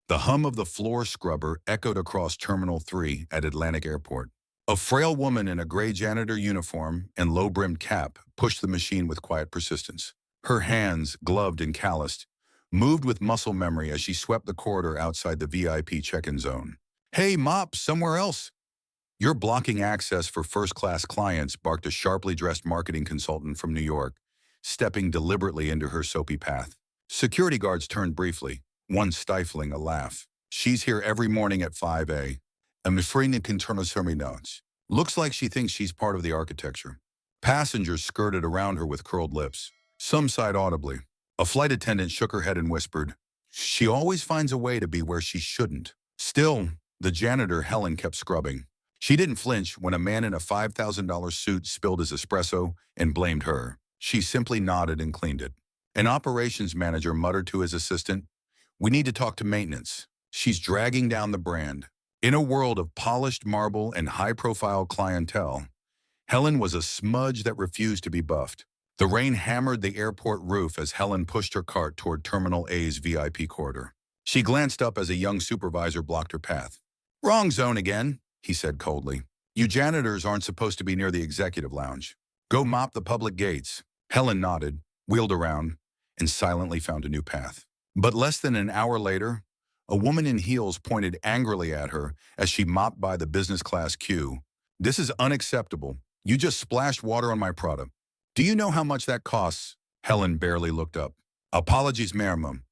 The hum of the floor scrubber echoed across Terminal 3 at Atlantic Airport. A frail woman in a gray janitor uniform and low-brimmed cap pushed the machine with quiet persistence. Her hands, gloved and calloused, moved with muscle memory as she swept the corridor outside the VIP check-in zone. "Hey, Mop, somewhere else." "You're blocking access for first-class clients," barked a sharply dressed marketing consultant from New York, stepping deliberately into her soapy path. Security guards turned briefly, one stifling a laugh. "She's here every morning at 5 a. I'm afraid to internal notes. Looks like she thinks she's part of the architecture." Passengers skirted around her with curled lips. Some sighed audibly. A flight attendant shook her head and whispered, "She always finds a way to be where she shouldn't." Still, the janitor, Helen, kept scrubbing. She didn't flinch when a man in a $5,000 suit spilled his espresso and blamed her. She simply nodded and cleaned it. An operations manager muttered to his assistant, "We need to talk to maintenance. She's dragging down the brand." In a world of polished marble and high-profile clientele, Helen was a smudge that refused to be buffed. The rain hammered the airport roof as Helen pushed her cart toward Terminal A's VIP corridor. She glanced up as a young supervisor blocked her path. "Wrong zone again," he said coldly. "You janitors aren't supposed to be near the executive lounge. Go mop the public gates." Helen nodded, wheeled around, and silently found a new path. But less than an hour later, a woman in heels pointed angrily at her as she mopped by the business class queue. "This is unacceptable. You just splashed water on my product. Do you know how much that costs?" Helen barely looked up. "Apologies, ma'am."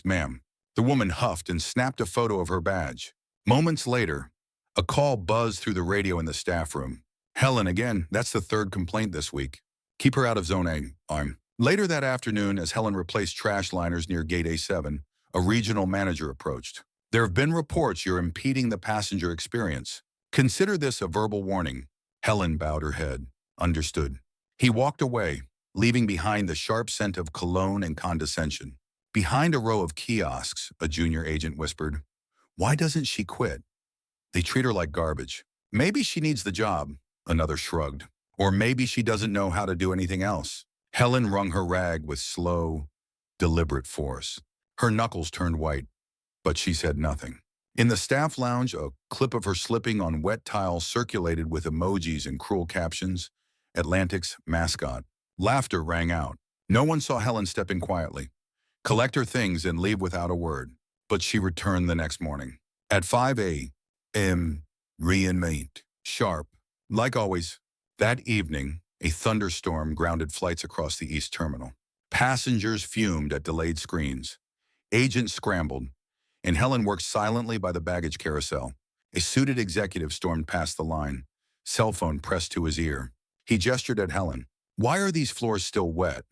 "Ma'am." The woman huffed and snapped a photo of her badge. Moments later, a call buzzed through the radio in the staff room. "Helen again, that's the third complaint this week. Keep her out of Zone A." Later that afternoon, as Helen replaced trash liners near Gate A7, a regional manager approached. "There have been reports you're impeding the passenger experience. Consider this a verbal warning." Helen bowed her head. "Understood." He walked away, leaving behind the sharp scent of cologne and condescension. Behind a row of kiosks, a junior agent whispered, "Why doesn't she quit? They treat her like garbage." "Maybe she needs the job," another shrugged. "Or maybe she doesn't know how to do anything else." Helen wrung her rag with slow, deliberate force. Her knuckles turned white, but she said nothing. In the staff lounge, a clip of her slipping on wet tile circulated with emojis and cruel captions. "Atlantic's mascot." Laughter rang out. No one saw Helen step in quietly, collect her things, and leave without a word. But she returned the next morning. At 5 a.m., re-inmate, sharp. Like always, that evening, a thunderstorm grounded flights across the East Terminal. Passengers fumed at delayed screens. Agents scrambled, and Helen worked silently by the baggage carousel. A suited executive stormed past the line, cell phone pressed to his ear. He gestured at Helen. "Why are these floors still wet?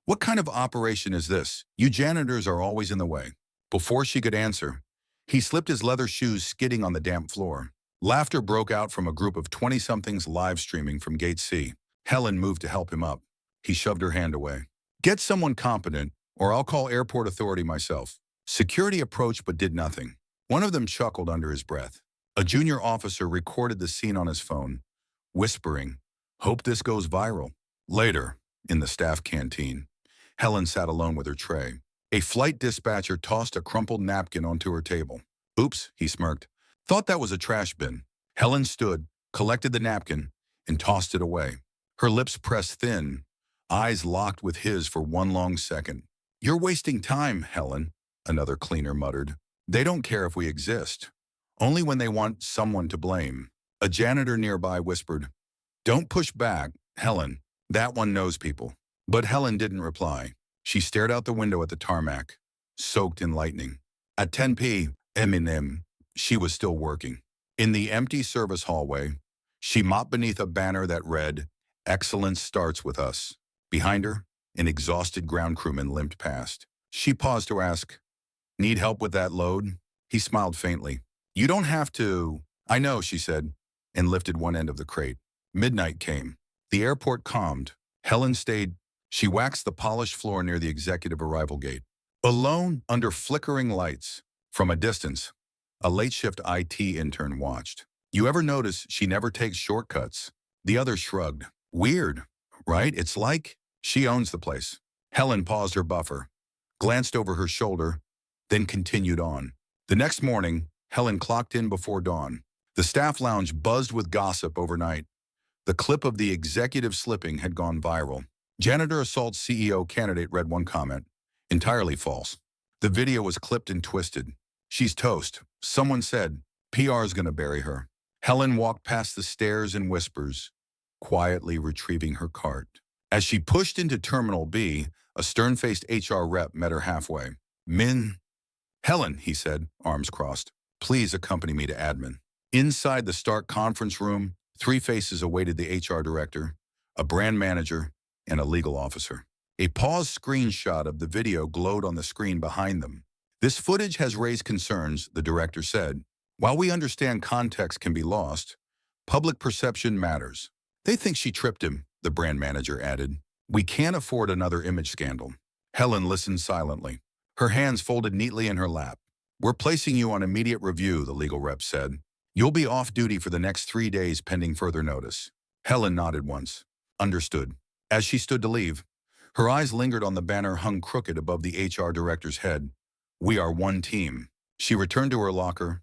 What kind of operation is this? You janitors are always in the way." Before she could answer, he slipped his leather shoes skidding on the damp floor. Laughter broke out from a group of 20-somethings live streaming from Gate C. Helen moved to help him up. He shoved her hand away. "Get someone competent, or I'll call airport authority myself." Security approached but did nothing. One of them chuckled under his breath. A junior officer recorded the scene on his phone, whispering, "Hope this goes viral." Later, in the staff canteen, Helen sat alone with her tray. A flight dispatcher tossed a crumpled napkin onto her table. "Oops," he smirked. "Thought that was a trash bin." Helen stood, collected the napkin, and tossed it away. Her lips pressed thin, eyes locked with his for one long second. "You're wasting time, Helen," another cleaner muttered. "They don't care if we exist. Only when they want someone to blame." A janitor nearby whispered, "Don't push back, Helen. That one knows people." But Helen didn't reply. She stared out the window at the tarmac, soaked in lightning. At 10 p.m., she was still working. In the empty service hallway, she mopped beneath a banner that read, "Excellence starts with us." Behind her, an exhausted ground crewman limped past. She paused to ask, "Need help with that load?" He smiled faintly. "You don't have to." "I know," she said, and lifted one end of the crate. Midnight came. The airport calmed. Helen stayed. She waxed the polished floor near the executive arrival gate. Alone, under flickering lights, from a distance, a late-shift IT intern watched. "You ever notice she never takes shortcuts?" The other shrugged. "Weird, right? It's like she owns the place." Helen paused her buffer, glanced over her shoulder, then continued on. The next morning, Helen clocked in before dawn. The staff lounge buzzed with gossip overnight. The clip of the executive slipping had gone viral. Janitor assaults CEO candidate, read one comment. Entirely false. The video was clipped and twisted. She's toast. Someone said, PR's gonna bury her. Helen walked past the stairs in whispers, quietly retrieving her cart. As she pushed into Terminal B, a stern-faced HR rep met her halfway. Helen, he said, arms crossed, please accompany me to admin. Inside the Stark conference room, three faces awaited the HR director, a brand manager, and a legal officer. A paused screenshot of the video glowed on the screen behind them. This footage has raised concerns, the director said. While we understand context can be lost, public perception matters. They think she tripped him, the brand manager added. We can't afford another image scandal. Helen listened silently, her hands folded neatly in her lap. We're placing you on immediate review, the legal rep said. You'll be off duty for the next 3 days pending further notice. Helen nodded once. Understood. As she stood to leave, her eyes lingered on the banner hung crooked above the HR director's head. We are one team. She returned to her locker,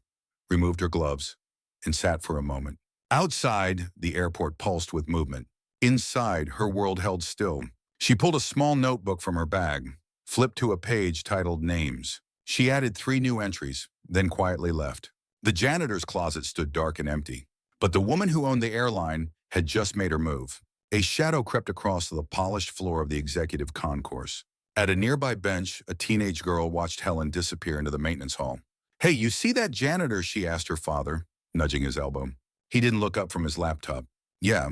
removed her gloves, and sat for a moment. Outside, the airport pulsed with movement. Inside, her world held still. She pulled a small notebook from her bag, flipped to a page titled Names. She added 3 new entries, then quietly left. The janitor's closet stood dark and empty, but the woman who owned the airline had just made her move. A shadow crept across the polished floor of the executive concourse. At a nearby bench, a teenage girl watched Helen disappear into the maintenance hall. Hey, you see that janitor? She asked her father, nudging his elbow. He didn't look up from his laptop. Yeah.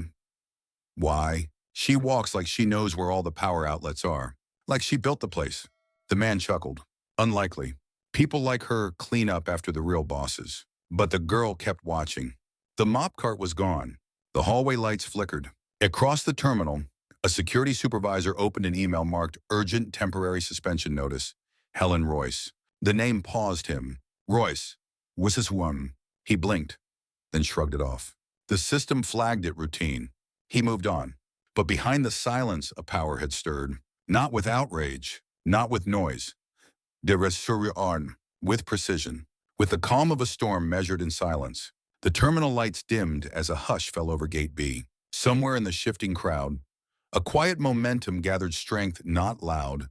Why? She walks like she knows where all the power outlets are. Like she built the place. The man chuckled. Unlikely. People like her clean up after the real bosses. But the girl kept watching. The mop cart was gone. The hallway lights flickered. Across the terminal, a security supervisor opened an email marked Urgent Temporary Suspension Notice. Helen Royce. The name paused him. Royce. Was this one? He blinked, then shrugged it off. The system flagged it routine. He moved on. But behind the silence, a power had stirred. Not with outrage, not with noise. De resurrection, with precision. With the calm of a storm measured in silence. The terminal lights dimmed as a hush fell over Gate B. Somewhere in the shifting crowd, a quiet momentum gathered strength, not loud,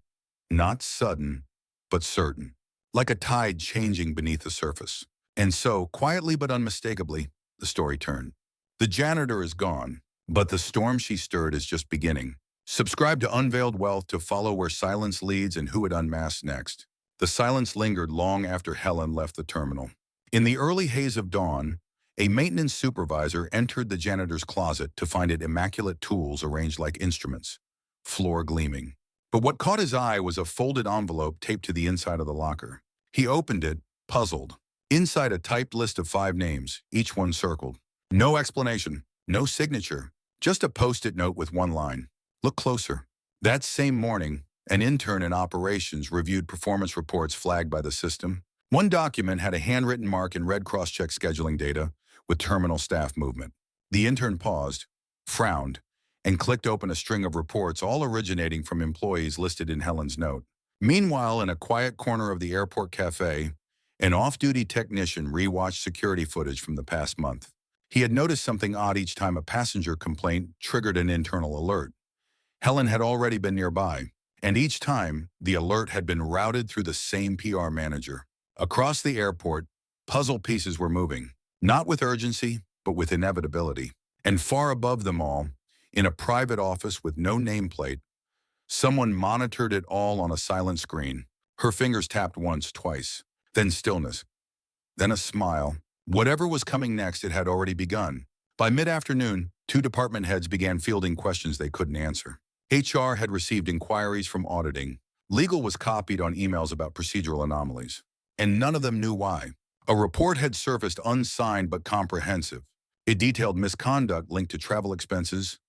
not sudden, but certain. Like a tide changing beneath the surface. And so, quietly but unmistakably, the story turned. The janitor is gone, but the storm she stirred is just beginning. Subscribe to Unveiled Wealth to follow where silence leads and who it unmasks next. The silence lingered long after Helen left the terminal. In the early haze of dawn, a maintenance supervisor entered the janitor's closet to find it immaculate tools arranged like instruments, floor gleaming. But what caught his eye was a folded envelope taped to the inside of the locker. He opened it, puzzled. Inside, a typed list of 5 names, each one circled. No explanation, no signature, just a post-it note with one line. Look closer. That same morning, an intern in operations reviewed performance reports flagged by the system. One document had a handwritten mark in red cross-check scheduling data with terminal staff movement. The intern paused, frowned, and clicked open a string of reports, all originating from employees listed in Helen's note. Meanwhile, in a quiet corner of the airport cafe, an off-duty technician rewatched security footage from the past month. He had noticed something odd each time a passenger complaint triggered an internal alert. Helen had already been nearby, and each time, the alert had been routed through the same PR manager. Across the airport, puzzle pieces were moving, not with urgency, but with inevitability. And far above them all, in a private office with no nameplate, someone monitored it all on a silent screen. Her fingers tapped once, twice, then stillness, then a smile. Whatever was coming next, it had already begun. By mid-afternoon, 2 department heads began fielding questions they couldn't answer. HR had received inquiries from auditing. Legal was copied on emails about procedural anomalies. And none of them knew why. A report had surfaced unsigned but comprehensive. It detailed misconduct linked to travel expenses,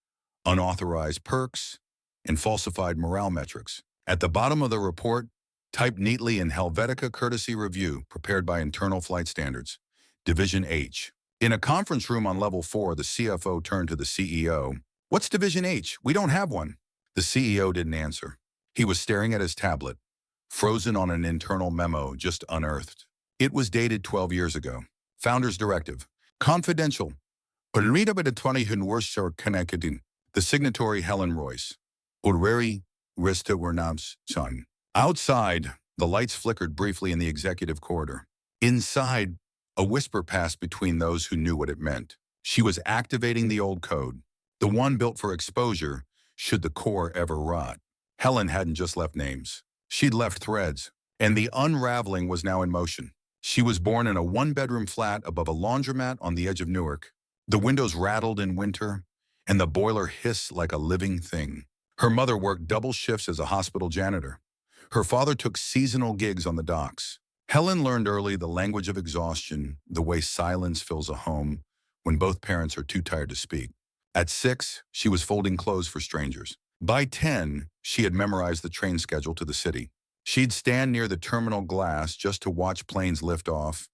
unauthorized perks, and falsified morale metrics. At the bottom of the report, typed neatly in Helvetica Courtesy Review, prepared by Internal Flight Standards, Division H. In a conference room on level 4, the CFO turned to the CEO. What's Division H? We don't have one. The CEO didn't answer. He was staring at his tablet, frozen on an internal memo just unearthed. It was dated 12 years ago. Founder's Directive. Confidential. The signatory Helen Royce. Ureri Rista Wernab's son. Outside, the lights flickered briefly in the executive corridor. Inside, a whisper passed between those who knew what it meant. She was activating the old code, the one built for exposure should the core ever rot. Helen hadn't just left names. She'd left threads, and the unraveling was now in motion. She was born in a one-bedroom flat above a laundromat on the edge of Newark. The windows rattled in winter, and the boiler hissed like a living thing. Her mother worked double shifts as a hospital janitor. Her father took seasonal gigs on the docks. Helen learned early the language of exhaustion, the way silence fills a home when both parents are too tired to speak. At 6, she was folding clothes for strangers. By 10, she had memorized the train schedule to the city. She'd stand near the terminal glass just to watch planes lift off,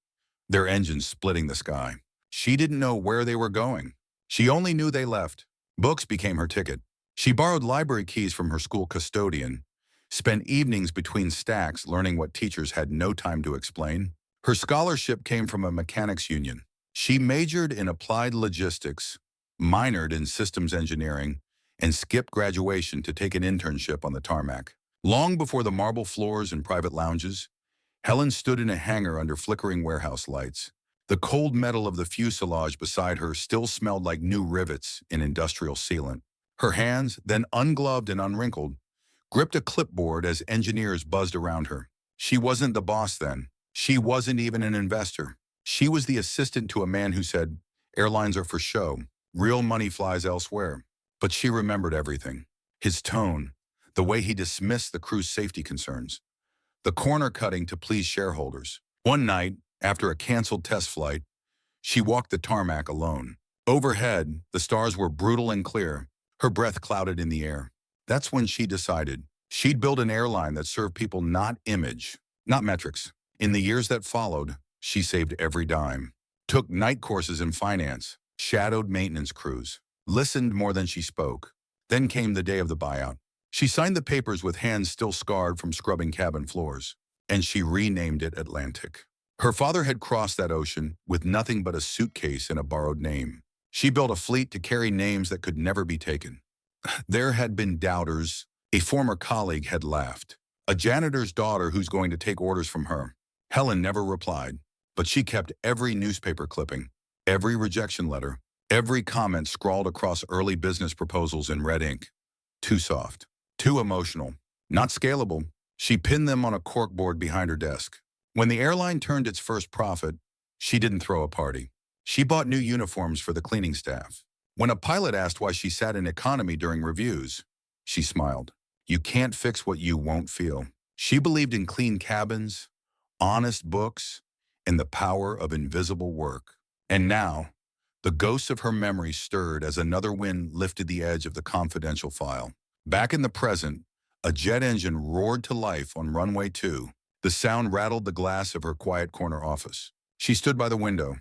their engines splitting the sky. She didn't know where they were going. She only knew they left. Books became her ticket. She borrowed library keys from her school custodian, spent evenings between stacks learning what teachers had no time to explain. Her scholarship came from a mechanics union. She majored in applied logistics, minored in systems engineering, and skipped graduation to take an internship on the tarmac. Long before the marble floors and private lounges, Helen stood in a hangar under flickering warehouse lights. The cold metal of the fuselage beside her still smelled like new rivets in industrial sealant. Her hands, then ungloved and unwrinkled, gripped a clipboard as engineers buzzed around her. She wasn't the boss then. She wasn't even an investor. She was the assistant to a man who said, "Airlines are for show. Real money flies elsewhere." But she remembered everything. His tone, the way he dismissed the crew's safety concerns, the corner cutting to please shareholders. One night, after a canceled test flight, she walked the tarmac alone. Overhead, the stars were brutal and clear, her breath clouded in the air. That's when she decided she'd build an airline that served people, not image, not metrics. In the years that followed, she saved every dime, took night courses in finance, shadowed maintenance crews, listened more than she spoke. Then came the day of the buyout. She signed the papers with hands still scarred from scrubbing cabin floors, and she renamed it Atlantic. Her father had crossed that ocean with nothing but a suitcase and a borrowed name. She built a fleet to carry names that could never be taken. There had been doubters. A former colleague had laughed. A janitor's daughter who's going to take orders from her. Helen never replied, but she kept every newspaper clipping, every rejection letter, every comment scrawled across early business proposals in red ink. Too soft, too emotional, not scalable. She pinned them on a corkboard behind her desk. When the airline turned its first profit, she didn't throw a party. She bought new uniforms for the cleaning staff. When a pilot asked why she sat in economy during reviews, she smiled. You can't fix what you won't feel. She believed in clean cabins, honest books, and the power of invisible work. And now, the ghosts of her memory stirred as another wind lifted the edge of the confidential file. Back in the present, a jet engine roared to life on runway 2. The sound rattled the glass of her quiet corner office. She stood by the window,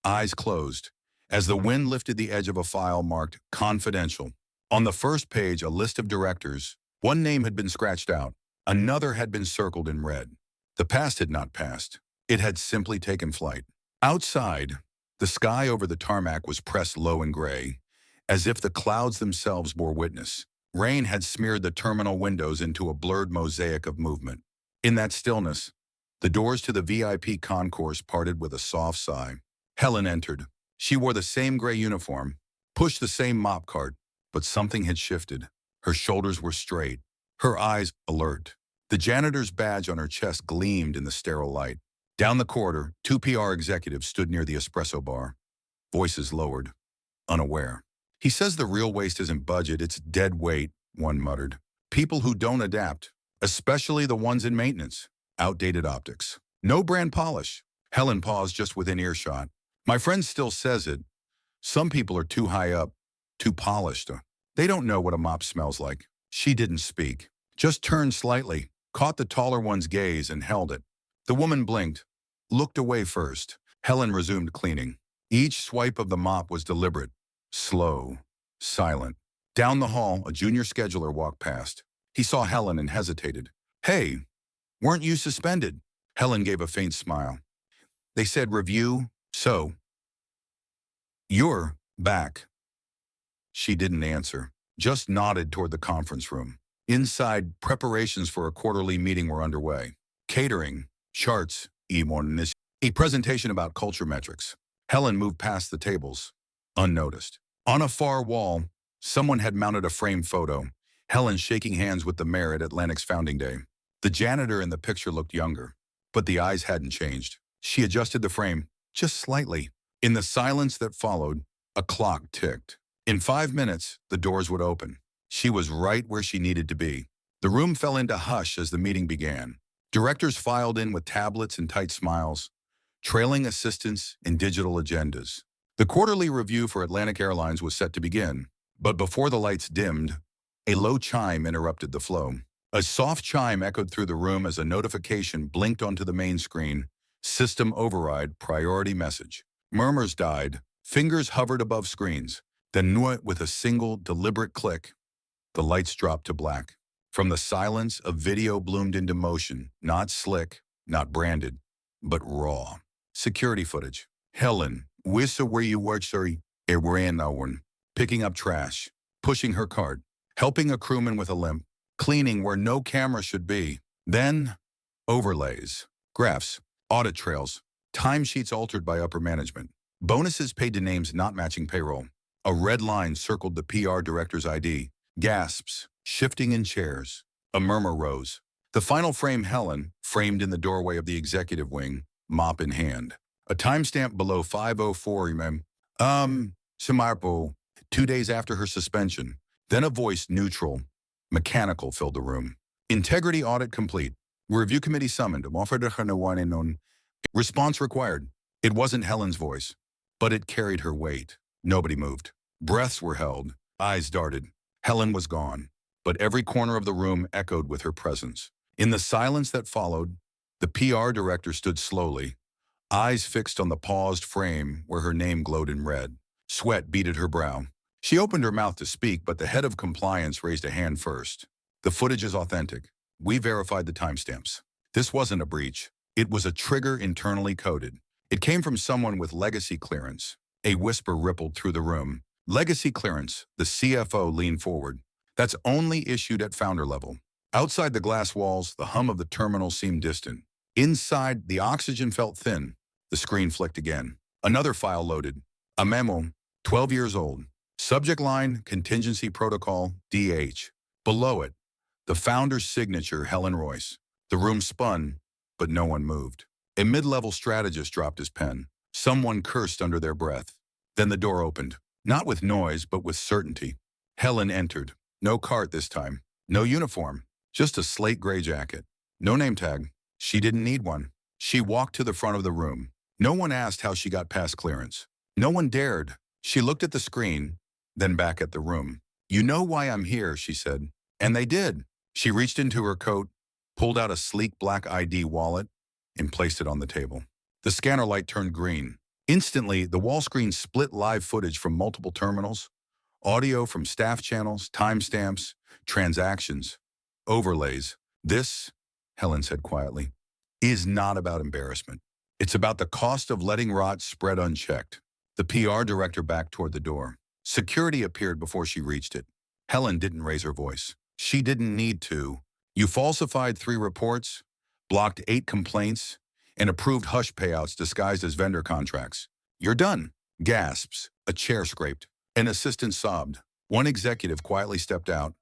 eyes closed, as the wind lifted the edge of a file marked Confidential. On the first page, a list of directors. One name had been scratched out. Another had been circled in red. The past had not passed. It had simply taken flight. Outside, the sky over the tarmac was pressed low and gray, as if the clouds themselves bore witness. Rain had smeared the terminal windows into a blurred mosaic of movement. In that stillness, the doors to the VIP concourse parted with a soft sigh. Helen entered. She wore the same gray uniform, pushed the same mop cart, but something had shifted. Her shoulders were straight, her eyes alert. The janitor's badge on her chest gleamed in the sterile light. Down the corridor, 2 PR executives stood near the espresso bar, voices lowered, unaware. He says the real waste isn't budget, it's dead weight, one muttered. People who don't adapt, especially the ones in maintenance. Outdated optics. No brand polish. Helen paused just within earshot. My friend still says it. Some people are too high up, too polished. They don't know what a mop smells like. She didn't speak, just turned slightly, caught the taller one's gaze and held it. The woman blinked, looked away first. Helen resumed cleaning. Each swipe of the mop was deliberate, slow, silent. Down the hall, a junior scheduler walked past. He saw Helen and hesitated. Hey, weren't you suspended? Helen gave a faint smile. They said review, so you're back. She didn't answer, just nodded toward the conference room. Inside, preparations for a quarterly meeting were underway. Catering, charts, a presentation about culture metrics. Helen moved past the tables, unnoticed. On a far wall, someone had mounted a framed photo, Helen shaking hands with the mayor at Atlantic's founding day. The janitor in the picture looked younger, but the eyes hadn't changed. She adjusted the frame, just slightly. In the silence that followed, a clock ticked. In 5 minutes, the doors would open. She was right where she needed to be. The room fell into hush as the meeting began. Directors filed in with tablets and tight smiles, trailing assistants and digital agendas. The quarterly review for Atlantic Airlines was set to begin, but before the lights dimmed, a low chime interrupted the flow. A soft chime echoed through the room as a notification blinked onto the main screen. System override, priority message. Murmurs died, fingers hovered above screens. Then with a single, deliberate click, the lights dropped to black. From the silence, a video bloomed into motion, not slick, not branded, but raw. Security footage. Helen, wissa where you work, sorry, one. Picking up trash, pushing her cart, helping a crewman with a limp, cleaning where no camera should be. Then, overlays, graphs, audit trails, timesheets altered by upper management, bonuses paid to names not matching payroll. A red line circled the PR director's ID. Gasps, shifting in chairs. A murmur rose. The final frame, Helen, framed in the doorway of the executive wing, mop in hand. A timestamp below 5:04 Samarpo, 2 days after her suspension. Then a voice, neutral, mechanical, filled the room. Integrity audit complete. Review committee summoned. Response required. It wasn't Helen's voice, but it carried her weight. Nobody moved. Breaths were held. Eyes darted. Helen was gone, but every corner of the room echoed with her presence. In the silence that followed, the PR director stood slowly, eyes fixed on the paused frame where her name glowed in red. Sweat beaded her brow. She opened her mouth to speak, but the head of compliance raised a hand first. The footage is authentic. We verified the timestamps. This wasn't a breach. It was a trigger internally coded. It came from someone with legacy clearance. A whisper rippled through the room. Legacy clearance, the CFO leaned forward. That's only issued at founder level. Outside the glass walls, the hum of the terminal seemed distant. Inside, the oxygen felt thin. The screen flicked again. Another file loaded. A memo, 12 years old. Subject line, contingency protocol, DH. Below it, the founder's signature, Helen Royce. The room spun, but no one moved. A mid-level strategist dropped his pen. Someone cursed under their breath. Then the door opened. Not with noise, but with certainty. Helen entered. No cart this time. No uniform. Just a slate gray jacket. No name tag. She didn't need one. She walked to the front of the room. No one asked how she got past clearance. No one dared. She looked at the screen, then back at the room. You know why I'm here, she said. And they did. She reached into her coat, pulled out a sleek black ID wallet, and placed it on the table. The scanner light turned green. Instantly, the wall screen split live footage from multiple terminals, audio from staff channels, timestamps, transactions, overlays. This, Helen said quietly, is not about embarrassment. It's about the cost of letting rot spread unchecked. The PR director backed toward the door. Security appeared before she reached it. Helen didn't raise her voice. She didn't need to. You falsified 3 reports, blocked 8 complaints, and approved hush payouts disguised as vendor contracts. You're done. Gasps. A chair scraped. An assistant sobbed. One executive quietly stepped out,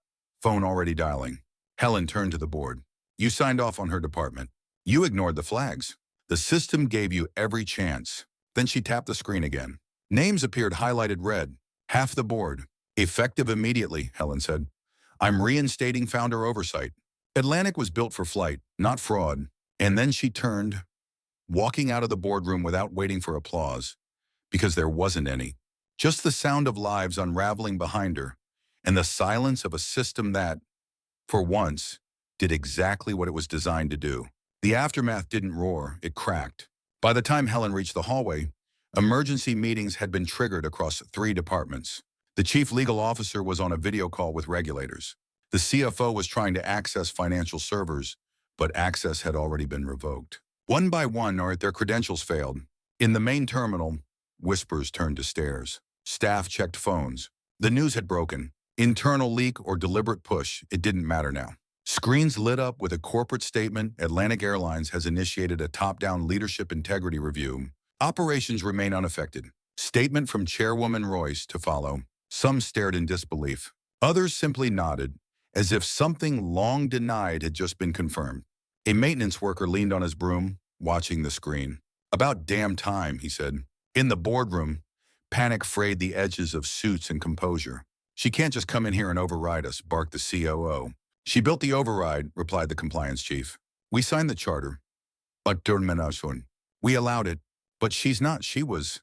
phone already dialing. Helen turned to the board. You signed off on her department. You ignored the flags. The system gave you every chance. Then she tapped the screen again. Names appeared highlighted red. Half the board. Effective immediately, Helen said. I'm reinstating founder oversight. Atlantic was built for flight, not fraud. And then she turned, walking out of the boardroom without waiting for applause, because there wasn't any. Just the sound of lives unraveling behind her, and the silence of a system that, for once, did exactly what it was designed to do. The aftermath didn't roar, it cracked. By the time Helen reached the hallway, emergency meetings had been triggered across 3 departments. The chief legal officer was on a video call with regulators. The CFO was trying to access financial servers, but access had already been revoked. One by one, or their credentials failed. In the main terminal, whispers turned to stares. Staff checked phones. The news had broken. Internal leak or deliberate push, it didn't matter now. Screens lit up with a corporate statement. Atlantic Airlines has initiated a top-down leadership integrity review. Operations remain unaffected. Statement from Chairwoman Royce to follow. Some stared in disbelief. Others simply nodded, as if something long denied had just been confirmed. A maintenance worker leaned on his broom, watching the screen. "About damn time," he said. In the boardroom, panic frayed the edges of suits and composure. "She can't just come in here and override us," barked the COO. "She built the override," replied the compliance chief. "We signed the charter. We allowed it, but she's not. She was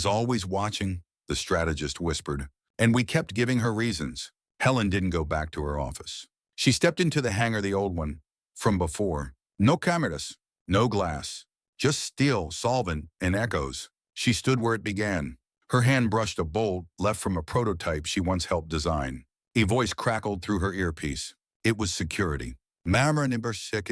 always watching," the strategist whispered. "And we kept giving her reasons." Helen didn't go back to her office. She stepped into the hangar, the old one, from before. No cameras, no glass, just steel, solvent, and echoes. She stood where it began. Her hand brushed a bolt left from a prototype she once helped design. A voice crackled through her earpiece. It was security.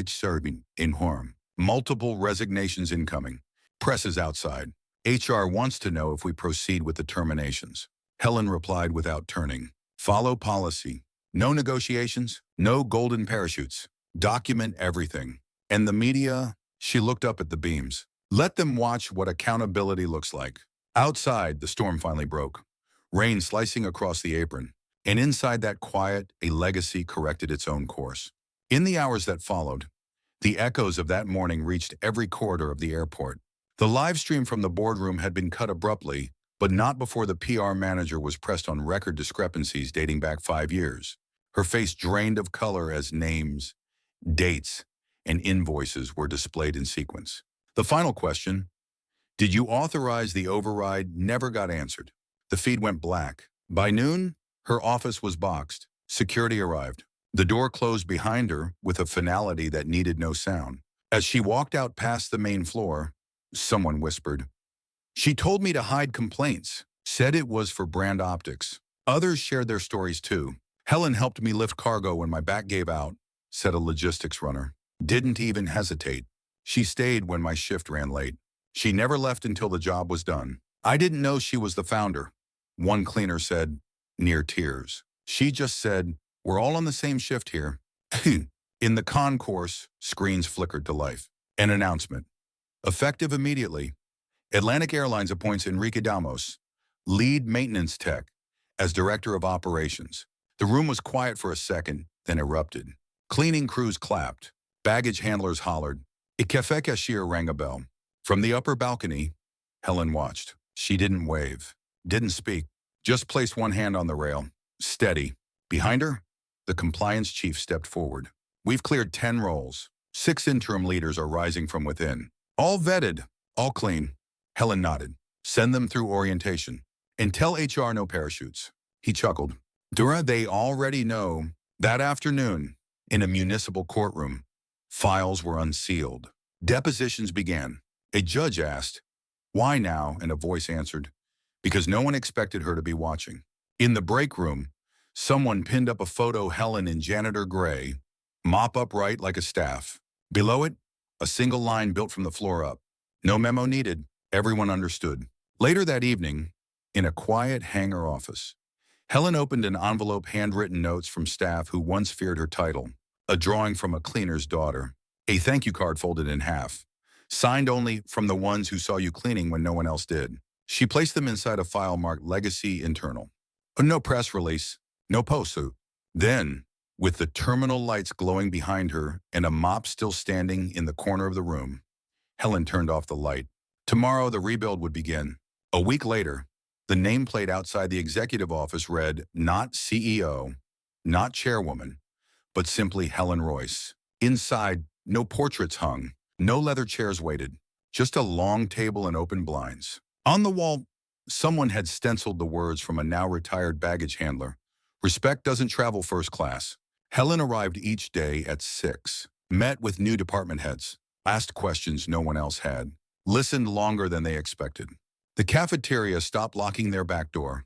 Serving in harm. Multiple resignations incoming. Press is outside. HR wants to know if we proceed with the terminations. Helen replied without turning. Follow policy. No negotiations, no golden parachutes. Document everything. And the media? She looked up at the beams. Let them watch what accountability looks like. Outside, the storm finally broke. Rain slicing across the apron. And inside that quiet, a legacy corrected its own course. In the hours that followed, the echoes of that morning reached every corridor of the airport. The live stream from the boardroom had been cut abruptly, but not before the PR manager was pressed on record discrepancies dating back 5 years. Her face drained of color as names, dates, and invoices were displayed in sequence. The final question, "Did you authorize the override?" never got answered. The feed went black. By noon, her office was boxed. Security arrived. The door closed behind her with a finality that needed no sound. As she walked out past the main floor, someone whispered, "She told me to hide complaints, said it was for brand optics." Others shared their stories too. "Helen helped me lift cargo when my back gave out," said a logistics runner. "Didn't even hesitate. She stayed when my shift ran late. She never left until the job was done. I didn't know she was the founder," one cleaner said, near tears. "She just said, 'We're all on the same shift here.'" In the concourse, screens flickered to life. An announcement. Effective immediately, Atlantic Airlines appoints Enrique Damos, lead maintenance tech, as director of operations. The room was quiet for a second, then erupted. Cleaning crews clapped. Baggage handlers hollered. A cafe cashier rang a bell. From the upper balcony, Helen watched. She didn't wave, didn't speak, just placed one hand on the rail. Steady. Behind her, the compliance chief stepped forward. "We've cleared 10 roles. 6 interim leaders are rising from within. All vetted, all clean." Helen nodded. "Send them through orientation. And tell HR no parachutes." He chuckled. "Dura, they already know." That afternoon, in a municipal courtroom, files were unsealed. Depositions began. A judge asked, "Why now?" and a voice answered, "Because no one expected her to be watching." In the break room, someone pinned up a photo Helen in janitor gray, mop upright like a staff. Below it, a single line built from the floor up. No memo needed. Everyone understood. Later that evening, in a quiet hangar office, Helen opened an envelope, handwritten notes from staff who once feared her title, a drawing from a cleaner's daughter, a thank you card folded in half, signed only "from the ones who saw you cleaning when no one else did." She placed them inside a file marked Legacy Internal. No press release, no post. Then, with the terminal lights glowing behind her and a mop still standing in the corner of the room, Helen turned off the light. Tomorrow, the rebuild would begin. A week later, the nameplate outside the executive office read, not CEO, not chairwoman, but simply Helen Royce. Inside, no portraits hung, no leather chairs waited, just a long table and open blinds. On the wall, someone had stenciled the words from a now-retired baggage handler. "Respect doesn't travel first class." Helen arrived each day at 6, met with new department heads, asked questions no one else had, listened longer than they expected. The cafeteria stopped locking their back door.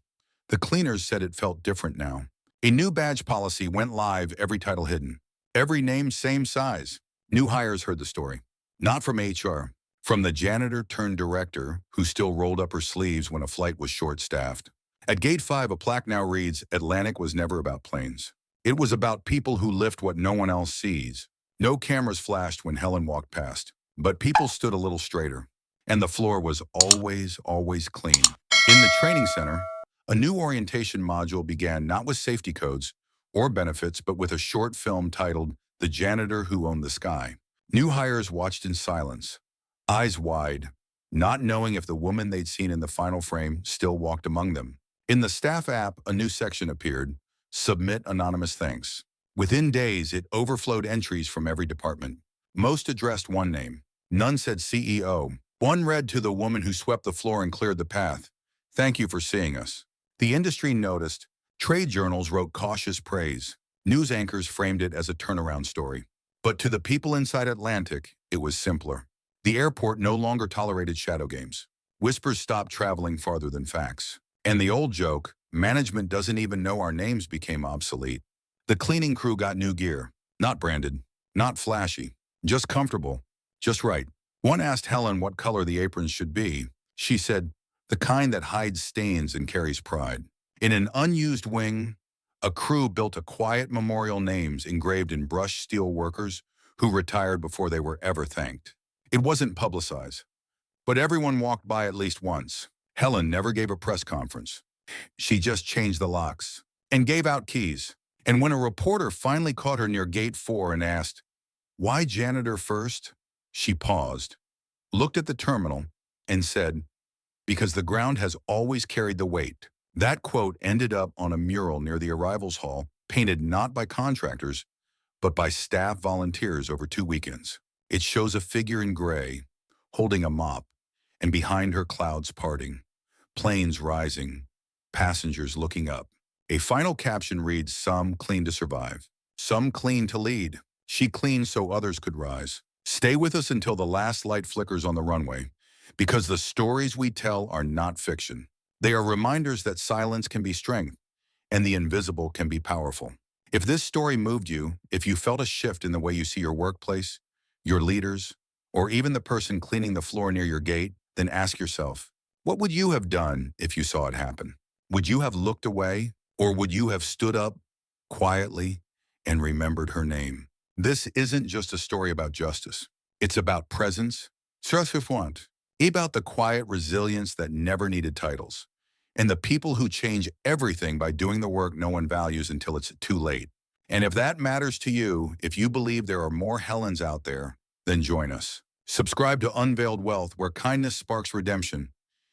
The cleaners said it felt different now. A new badge policy went live, every title hidden, every name same size. New hires heard the story. Not from HR, from the janitor turned director who still rolled up her sleeves when a flight was short-staffed. At Gate 5, a plaque now reads, Atlantic was never about planes. It was about people who lift what no one else sees. No cameras flashed when Helen walked past, but people stood a little straighter. And the floor was always clean. In the training center, a new orientation module began not with safety codes or benefits, but with a short film titled The Janitor Who Owned the Sky. New hires watched in silence, eyes wide, not knowing if the woman they'd seen in the final frame still walked among them. In the staff app, a new section appeared, Submit Anonymous Thanks. Within days, it overflowed entries from every department. Most addressed one name. None said CEO. One read to the woman who swept the floor and cleared the path, Thank you for seeing us. The industry noticed. Trade journals wrote cautious praise. News anchors framed it as a turnaround story. But to the people inside Atlantic, it was simpler. The airport no longer tolerated shadow games. Whispers stopped traveling farther than facts. And the old joke, management doesn't even know our names, became obsolete. The cleaning crew got new gear. Not branded, not flashy, just comfortable, just right. One asked Helen what color the aprons should be. She said, the kind that hides stains and carries pride. In an unused wing, a crew built a quiet memorial, names engraved in brushed steel workers who retired before they were ever thanked. It wasn't publicized, but everyone walked by at least once. Helen never gave a press conference. She just changed the locks and gave out keys. And when a reporter finally caught her near Gate 4 and asked, why janitor first? She paused, looked at the terminal, and said, because the ground has always carried the weight. That quote ended up on a mural near the arrivals hall, painted not by contractors, but by staff volunteers over 2 weekends. It shows a figure in gray, holding a mop, and behind her clouds parting, planes rising, passengers looking up. A final caption reads, some clean to survive, some clean to lead. She cleaned so others could rise. Stay with us until the last light flickers on the runway, because the stories we tell are not fiction. They are reminders that silence can be strength, and the invisible can be powerful. If this story moved you, if you felt a shift in the way you see your workplace, your leaders, or even the person cleaning the floor near your gate, then ask yourself, what would you have done if you saw it happen? Would you have looked away, or would you have stood up quietly and remembered her name? This isn't just a story about justice. It's about presence, about the quiet resilience that never needed titles, and the people who change everything by doing the work no one values until it's too late. And if that matters to you, if you believe there are more Helens out there, then join us. Subscribe to Unveiled Wealth, where kindness sparks redemption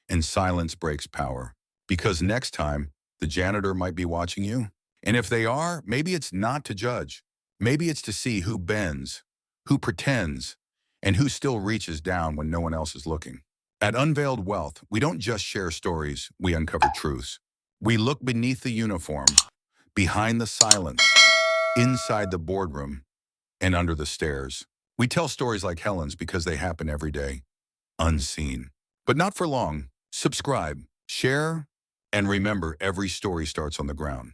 and silence breaks power. Because next time, the janitor might be watching you. And if they are, maybe it's not to judge. Maybe it's to see who bends, who pretends, and who still reaches down when no one else is looking. At Unveiled Wealth, we don't just share stories, we uncover truths. We look beneath the uniform, behind the silence, inside the boardroom, and under the stairs. We tell stories like Helen's because they happen every day, unseen. But not for long. Subscribe, share, and remember, every story starts on the ground.